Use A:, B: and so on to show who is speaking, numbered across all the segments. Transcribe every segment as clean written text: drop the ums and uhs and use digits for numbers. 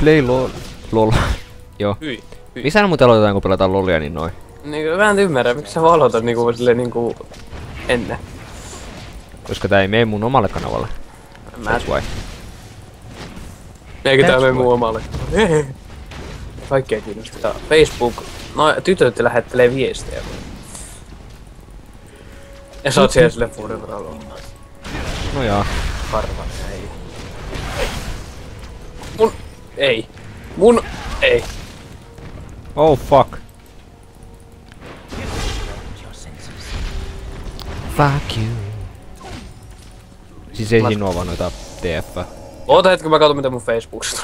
A: play lol. Lol. Joo.
B: Hyi.
A: Missä muuten aloitetaan kun pelataan lolia niin noin?
B: Niinku mä en ymmärrä, miksi sä aloitat niinku silleen niinku ennen.
A: Koska tää ei mene mun omalle kanavalle.
B: Mä
A: vai?
B: Eikö tää mene mun omalle? Kaikkea kiinnostaa. Facebook. No tytöt lähettelee viestejä. Ja sä oot siellä silleen forever alone.
A: No jaa.
B: Harva ei. Mun... Ei. Mun... Ei.
A: Oh fuck. Fuck you. Siis ei siinä oo vaan noita TF.
B: Oota hetki, mä katon mitä mun Facebookista.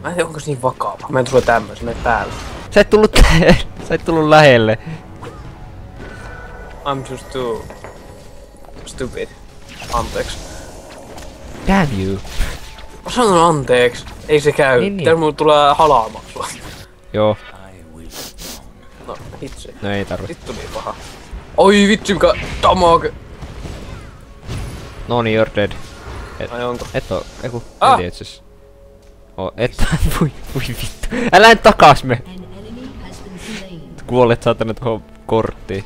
B: Mä en tiedä onko se niin vakava. Mä en tule tämmösen, mene päälle.
A: Sä et tullut lähelle.
B: I'm just too... stupid. Anteeksi.
A: Damn you.
B: Mä sanon anteeksi. Ei se käy.
A: Niin.
B: Täällä mulle tulee halamaksua.
A: Joo.
B: No hitsi.
A: No ei tarvi.
B: Vittu niin paha. Oi vitsi mikä damage.
A: No niin, you're dead.
B: Ai onko?
A: Et oo, eiku, en tiedä itses. Oo, et voi vittu. Älä nyt takas me! Kuolet saatana tohon korttiin.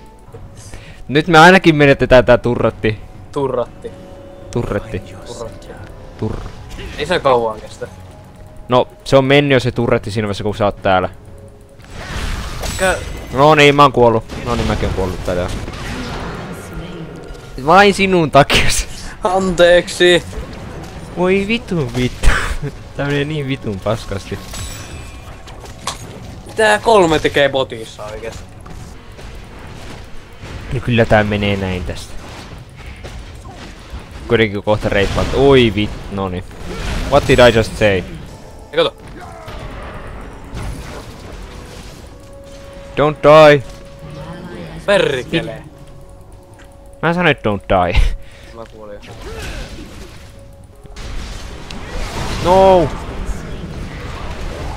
A: Nyt me ainakin menetetään tää turratti.
B: Turratti.
A: Turretti.
B: Turratti. Ei se kauan kestä.
A: No, se on mennyt jo se turretti siinä vaiheessa kun sä oot täällä.
B: Kä...
A: No niin, mä oon kuollut. No niin, mäkin oon kuollut täällä. Vain sinun takia.
B: Anteeksi.
A: Voi vittu. Tää menee niin vitun paskasti.
B: Mitä 3 tekee botissa oikeesti?
A: No kyllä tää menee näin tästä. Kuitenkin kohta reippaat. Oi vit, noni. What did I just say?
B: Ja kato.
A: Don't die.
B: Perkele.
A: Mä sanoin don't die.
B: Mä kuulin jo.
A: No.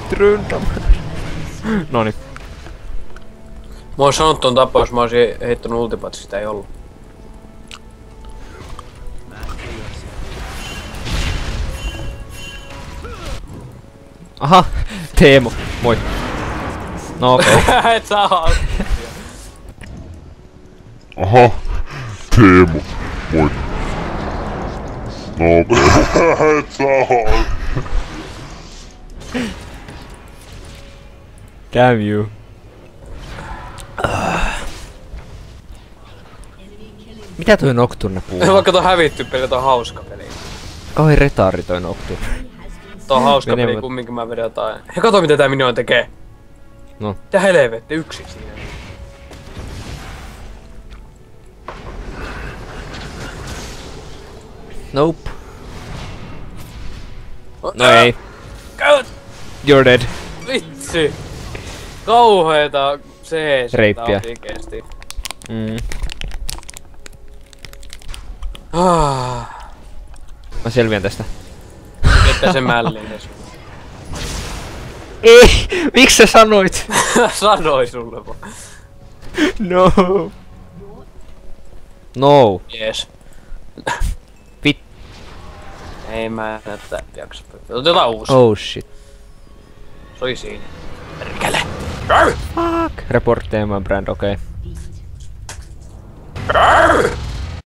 A: Tryntam. Noni.
B: Mä oon sanonut ton tappaa, jos mä oisin heittänyt ultipaat, sitä ei ollut.
A: Aha, Teemu. Moi. No okei. Okay.
B: Et saa.
C: Aha, Teemu, moi. No, et saa.
A: Damn you. Mitä toi Nocturne puhuu?
B: Vaikka toi hävitty peli, toi on hauska peli.
A: Kauhin retaari toi Nocturne.
B: Toi on hauska
A: Menee
B: peli, kumminkin mä vedän jotain. Ja kato mitä tää minion tekee.
A: No.
B: Mitä helvetti, yksin siinä.
A: Nope. No ei.
B: Käyt!
A: You're dead.
B: Vitsi! Kauheeta
A: Reippiä.
B: oikeesti.
A: Mä selviän tästä.
B: Että se mälliin tässä.
A: Ei! Miksi sä sanoit?
B: Sanoi sulle vaan.
A: No. No.
B: Jees.
A: Vit.
B: Ei mä näyttää jaksa. Otetaan uusi.
A: Oh shit.
B: Soi siinä. Perkele!
A: Fuck. Reportteemaan brand, okei. Okay.